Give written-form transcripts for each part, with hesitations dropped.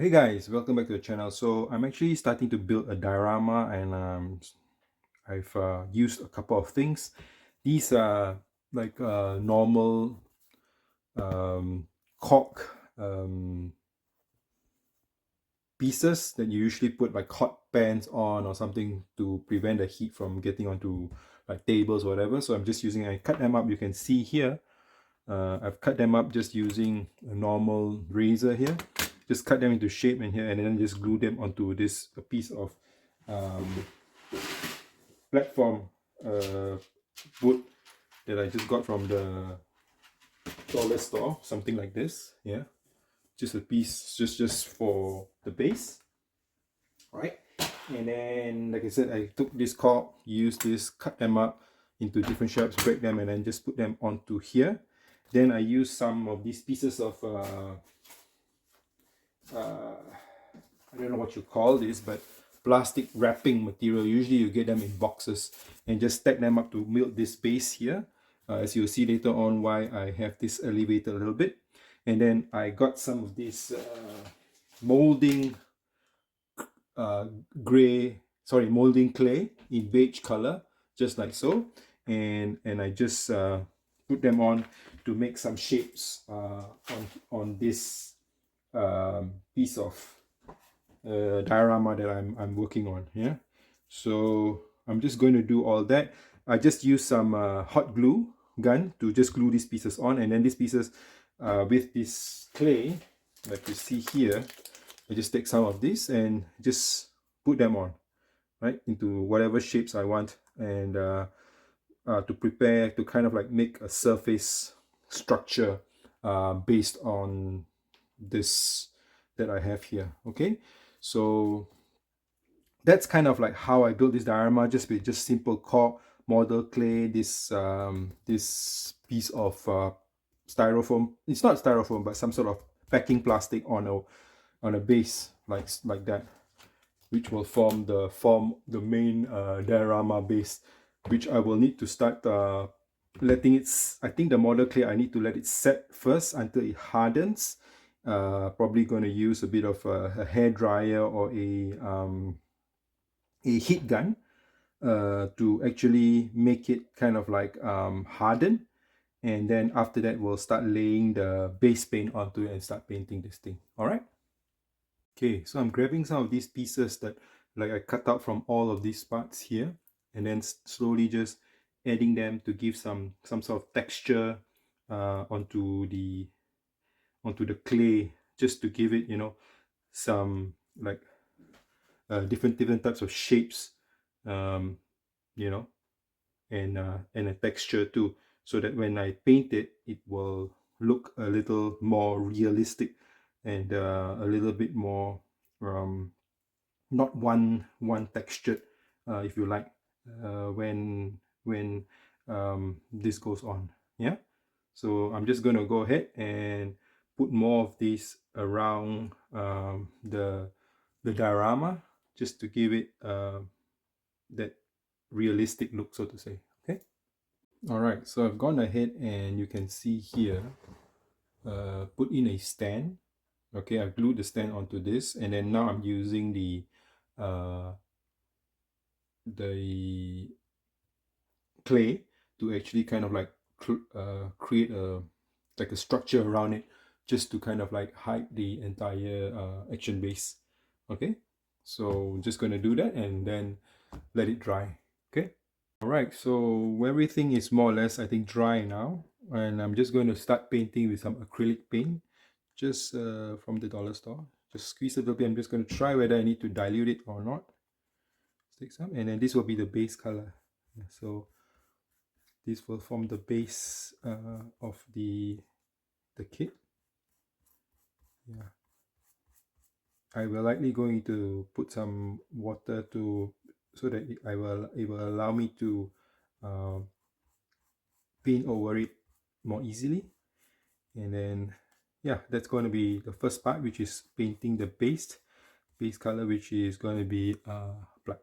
Hey guys, welcome back to the channel. So I'm actually starting to build a diorama, and I've used a couple of things. These are like normal cork pieces that you usually put like hot pans on or something to prevent the heat from getting onto like tables or whatever. So I'm just using, I cut them up. You can see here I've cut them up just using a normal razor here. Just cut them into shape in here and then just glue them onto this piece of platform wood that I just got from the dollar store, something like this. Yeah, just a piece just for the base. All right, and then like I said, I took this cork, used this, cut them up into different shapes, break them, and then just put them onto here. Then I use some of these pieces of I don't know what you call this, but plastic wrapping material. Usually you get them in boxes and just stack them up to build this base here. As you'll see later on why I have this elevated a little bit. And then I got some of this molding molding clay in beige color, just like so. And I just put them on to make some shapes on this piece of diorama that I'm working on. Yeah, so I'm just going to do all that. I just use some hot glue gun to just glue these pieces on, and then these pieces with this clay, like you see here, I just take some of this and just put them on, right, into whatever shapes I want, and to prepare to kind of like make a surface structure based on this that I have here. Okay, so that's kind of like how I built this diorama, just with just simple cork, model clay, this piece of styrofoam. It's not styrofoam, but some sort of packing plastic on a base like that, which will form the main diorama base, which I will need to start letting it. I think the model clay, I need to let it set first until it hardens. Probably going to use a bit of a hair dryer or a heat gun to actually make it kind of like harden, and then after that we'll start laying the base paint onto it and start painting this thing. All right. Okay, so I'm grabbing some of these pieces that like I cut out from all of these parts here, and then slowly just adding them to give some sort of texture onto the clay, just to give it, you know, some like different types of shapes, you know, and a texture too, so that when I paint it, it will look a little more realistic and a little bit more not one textured, if you like, when this goes on. Yeah, so I'm just going to go ahead and put more of these around the diorama, just to give it that realistic look, so to say. Okay. All right, so I've gone ahead and you can see here, put in a stand. Okay, I've glued the stand onto this, and then now I'm using the clay to actually kind of like create a like a structure around it, just to kind of like hide the entire action base. Okay, so I'm just going to do that and then let it dry. Okay. All right, so everything is more or less, I think, dry now, and I'm just going to start painting with some acrylic paint, just from the dollar store. Just squeeze a little bit. I'm just going to try whether I need to dilute it or not. Take some, and then this will be the base color. So this will form the base of the kit. Yeah, I will likely going to put some water to, so that it will allow me to paint over it more easily. And then yeah, that's going to be the first part, which is painting the base color, which is going to be black.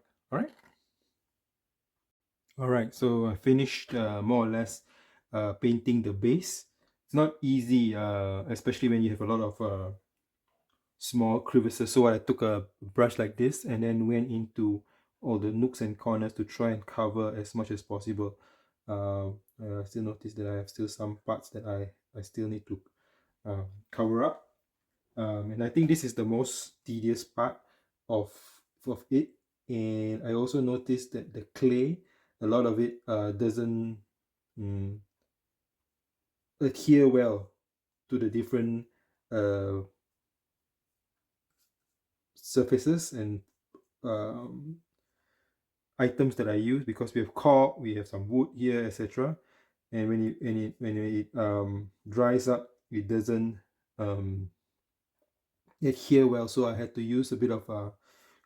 All right, so I finished more or less painting the base. It's not easy, especially when you have a lot of small crevices. So I took a brush like this and then went into all the nooks and corners to try and cover as much as possible. I still notice that I have still some parts that I still need to cover up. And I think this is the most tedious part of it. And I also noticed that the clay, a lot of it doesn't mm, adhere well to the different uh, surfaces and um, items that I use, because we have cork, we have some wood here, etc. And when it dries up, it doesn't um, adhere well. So I had to use a bit of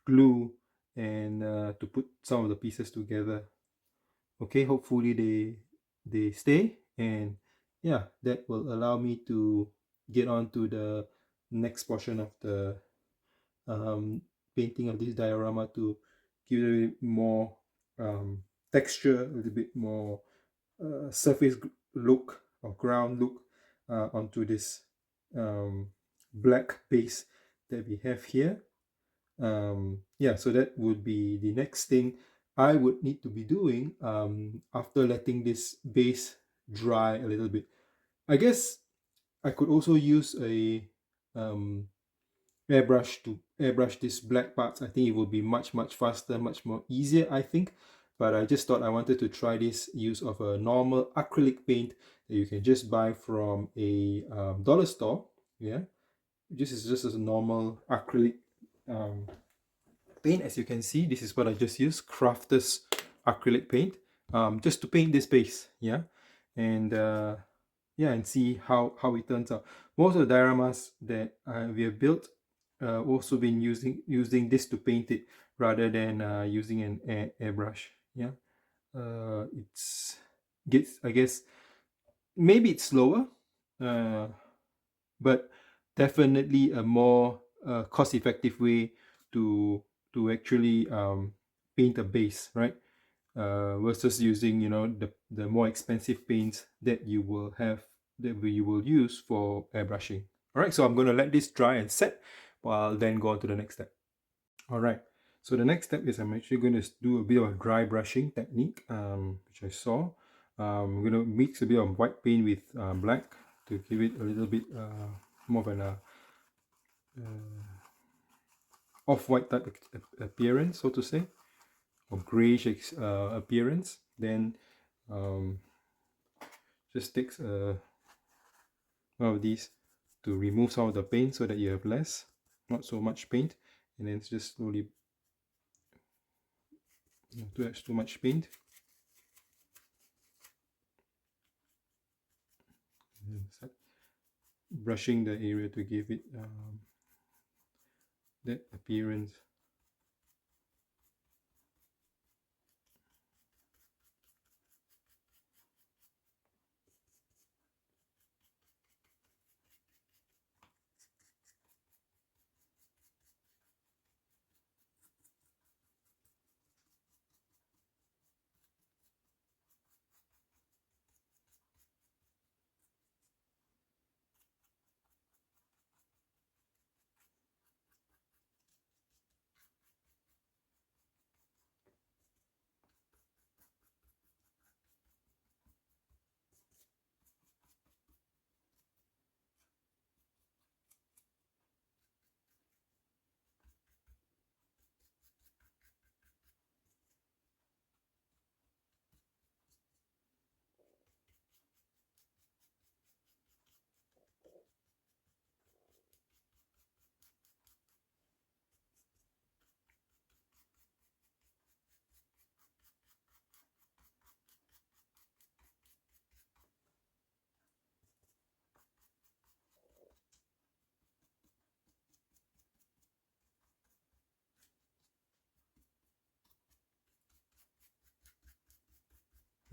glue and to put some of the pieces together. Okay, hopefully they stay, and yeah, that will allow me to get on to the next portion of the painting of this diorama, to give it a bit more texture, a little bit more surface look or ground look onto this black base that we have here. Yeah, so that would be the next thing I would need to be doing after letting this base dry a little bit. I guess I could also use a airbrush to airbrush these black parts. I think it would be much faster, much more easier, I think. But I just thought I wanted to try this use of a normal acrylic paint that you can just buy from a dollar store. Yeah, this is just a normal acrylic paint. As you can see, this is what I just used, Crafters acrylic paint, just to paint this base. Yeah, and yeah, and see how it turns out. Most of the dioramas that we have built also been using this to paint it rather than using an airbrush. Yeah, it's gets, I guess, maybe it's slower, but definitely a more cost-effective way to actually paint a base, right? Versus using, you know, the more expensive paints that you will have, that you will use for airbrushing. All right, so I'm going to let this dry and set while then go on to the next step. All right, so the next step is I'm actually going to do a bit of a dry brushing technique, which I saw. I'm going to mix a bit of white paint with black to give it a little bit more of an off-white type appearance, so to say, or grayish appearance. Then just takes one of these to remove some of the paint so that you have less, not so much paint, and then just slowly, too much paint. Brushing the area to give it that appearance.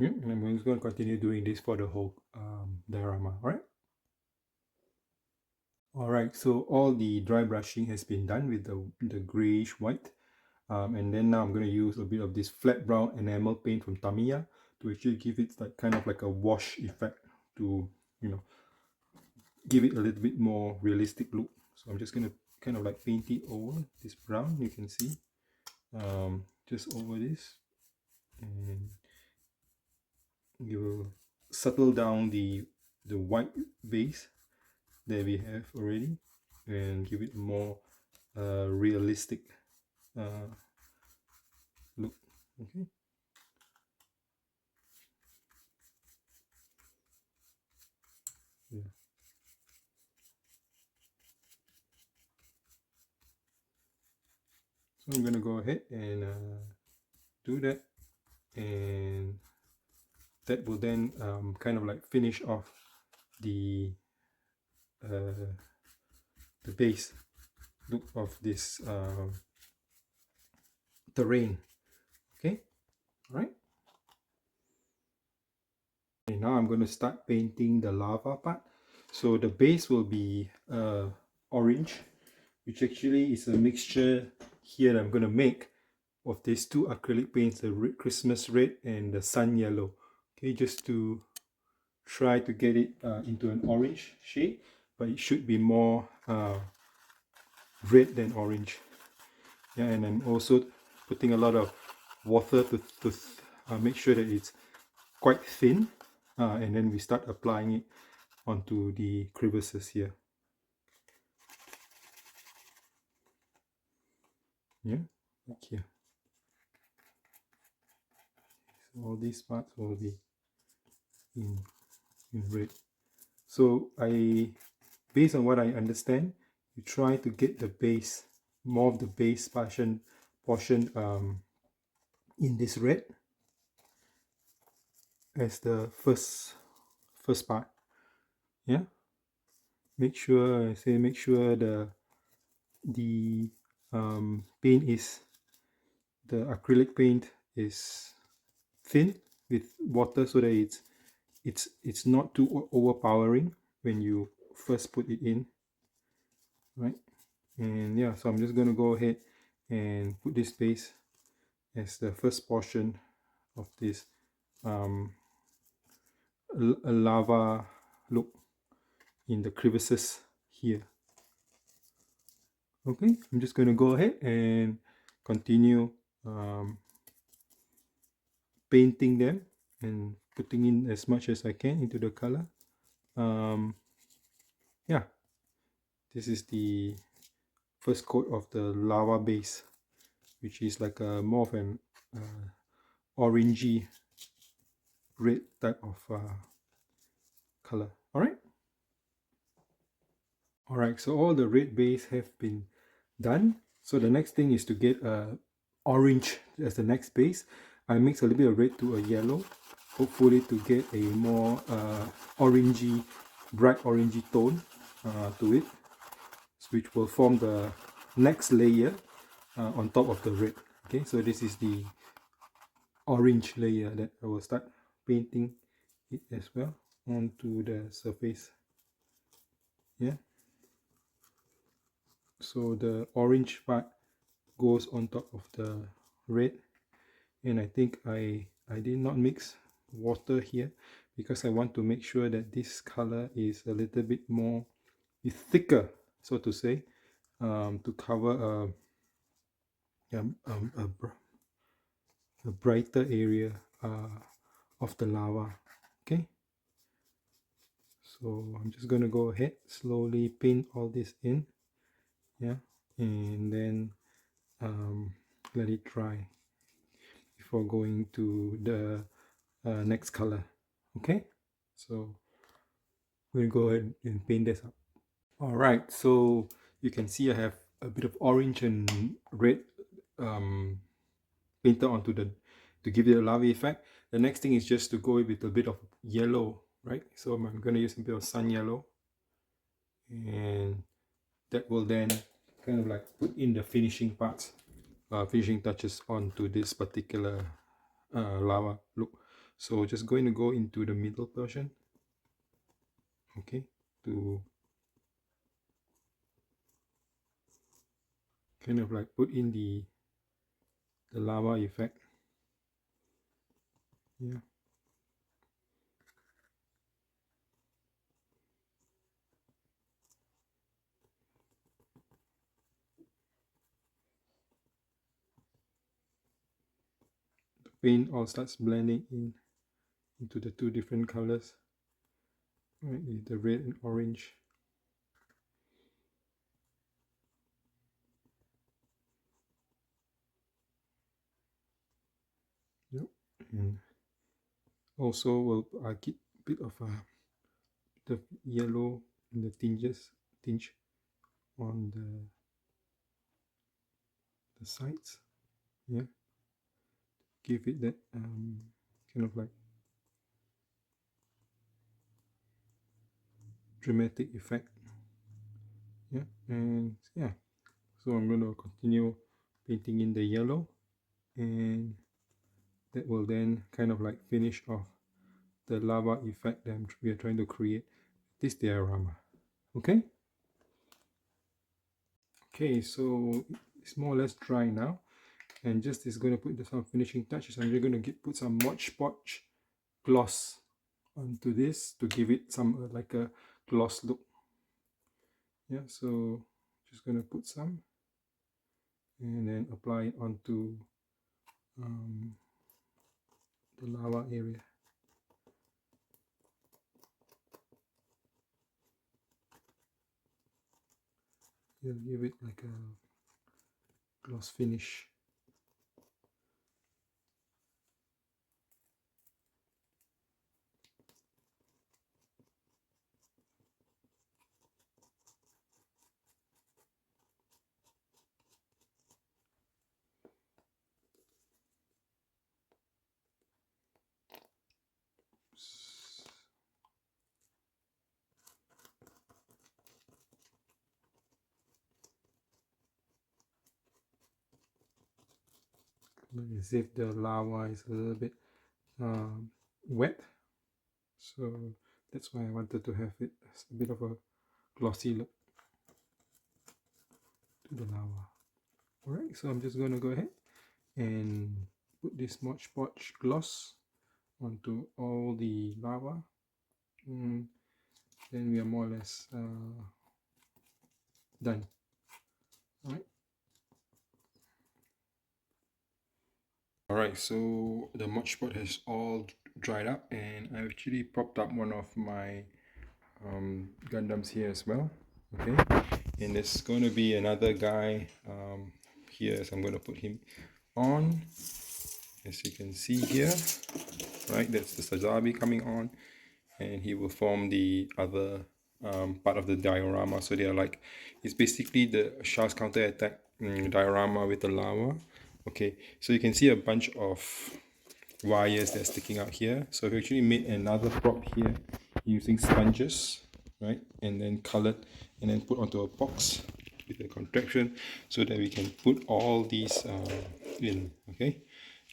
Yeah, and I'm just going to continue doing this for the whole diorama. All right, so all the dry brushing has been done with the grayish white, and then now I'm going to use a bit of this flat brown enamel paint from Tamiya to actually give it like kind of like a wash effect, to, you know, give it a little bit more realistic look. So I'm just going to kind of like paint it over this brown, you can see, just over this, and you will settle down the white base that we have already and give it a more realistic look. Okay. Yeah. So I'm gonna go ahead and do that, and that will then kind of like finish off the base look of this terrain. Okay, all right. Okay, now I'm going to start painting the lava part. So the base will be orange, which actually is a mixture here that I'm going to make of these two acrylic paints, the Christmas red and the sun yellow. Okay, just to try to get it into an orange shade, but it should be more red than orange. Yeah, and I'm also putting a lot of water to make sure that it's quite thin, and then we start applying it onto the crevices here. Yeah, like here. So all these parts will be in red. So based on what I understand, you try to get the base, more of the base portion in this red as the first part. Yeah, make sure the paint is, the acrylic paint is thin with water, so that it's not too overpowering when you first put it in, right? And yeah, so I'm just going to go ahead and put this base as the first portion of this a lava look in the crevices here. Okay, I'm just going to go ahead and continue painting them and putting in as much as I can into the color. Yeah, this is the first coat of the lava base, which is like a more of an orangey red type of color. All right, so all the red base have been done. So the next thing is to get orange as the next base. I mix a little bit of red to a yellow, hopefully to get a more orangey, bright orangey tone to it, which will form the next layer on top of the red. Okay, so this is the orange layer that I will start painting it as well onto the surface. Yeah, so the orange part goes on top of the red, and I think I did not mix water here because I want to make sure that this color is a little bit more thicker, so to say, to cover a brighter area of the lava. Okay, so I'm just going to go ahead, slowly paint all this in. Yeah, and then let it dry before going to the next color. Okay, so we'll go ahead and paint this up. All right, so you can see I have a bit of orange and red painted onto the, to give it a lava effect. The next thing is just to go with a bit of yellow, right? So I'm going to use a bit of sun yellow, and that will then kind of like put in the finishing parts, finishing touches onto this particular lava look. So just going to go into the middle portion, okay, to kind of like put in the lava effect. Yeah. paint all starts blending in into the two different colors, right? The red and orange. Yep. And also I keep a bit of the yellow in the tinge on the sides. Yeah, give it that kind of like dramatic effect. Yeah, and yeah, so I'm going to continue painting in the yellow, and that will then kind of like finish off the lava effect that we are trying to create this diorama. Okay, so it's more or less dry now, and just is going to put some finishing touches. I'm just going to put some Mod Podge gloss onto this to give it some like a gloss look. Yeah, so just going to put some and then apply it onto the lava area. You'll give it like a gloss finish. As if the lava is a little bit wet, so that's why I wanted to have it as a bit of a glossy look to the lava. Alright, so I'm just going to go ahead and put this Mod Podge gloss onto all the lava, and then we are more or less done. Alright. Alright, so the Mod Podge has all dried up, and I actually propped up one of my Gundams here as well. Okay, and there's going to be another guy here, so I'm going to put him on, as you can see here, right? That's the Sazabi coming on, and he will form the other part of the diorama. So they are like, it's basically the Char's counterattack diorama with the lava. Okay, so you can see a bunch of wires that's sticking out here. So we actually made another prop here using sponges, right, and then colored and then put onto a box with a contraction so that we can put all these in. Okay,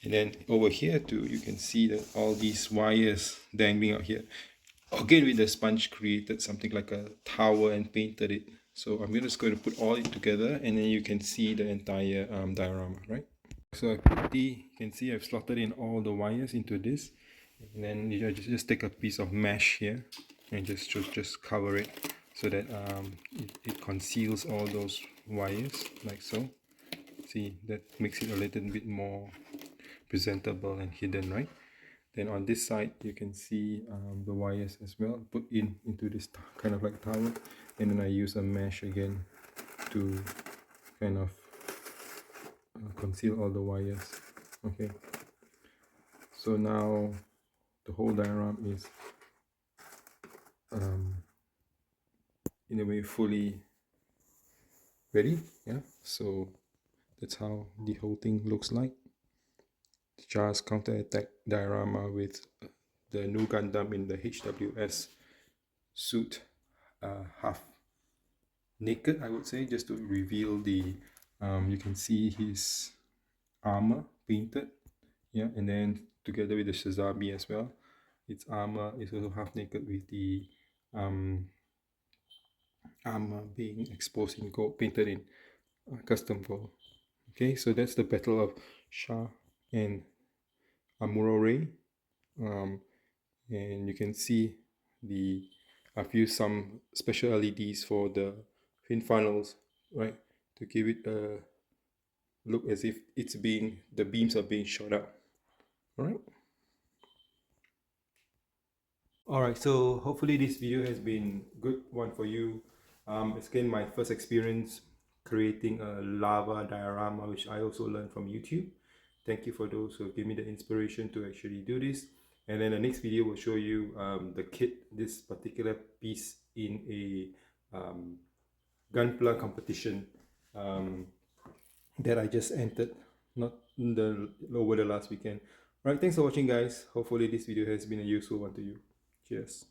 and then over here too, you can see that all these wires dangling out here, again with the sponge, created something like a tower and painted it. So I'm just going to put all it together, and then you can see the entire diorama, right? So I put you can see I've slotted in all the wires into this, and then you just take a piece of mesh here and just cover it so that it conceals all those wires like so. See, that makes it a little bit more presentable and hidden, right? Then on this side you can see the wires as well put into this kind of like tower, and then I use a mesh again to kind of conceal all the wires. Okay, so now the whole diagram is in a way fully ready. Yeah, so that's how the whole thing looks like. Char's counterattack diorama with the new Gundam in the HWS suit, half naked, I would say, just to reveal the you can see his armor painted. Yeah, and then together with the Sazabi as well, its armor is also half naked with the armor being exposed in gold, painted in custom gold. Okay, so that's the battle of Char and Amuro. And you can see I've used some special LEDs for the fin funnels, right, to give it a look as if the beams are being shot out. All right. Alright, so hopefully this video has been good one for you. It's again my first experience creating a lava diorama, which I also learned from YouTube. Thank you for those who give me the inspiration to actually do this. And then the next video will show you the kit, this particular piece in a Gunpla competition that I just entered, not over the last weekend. Alright, thanks for watching guys. Hopefully this video has been a useful one to you. Cheers.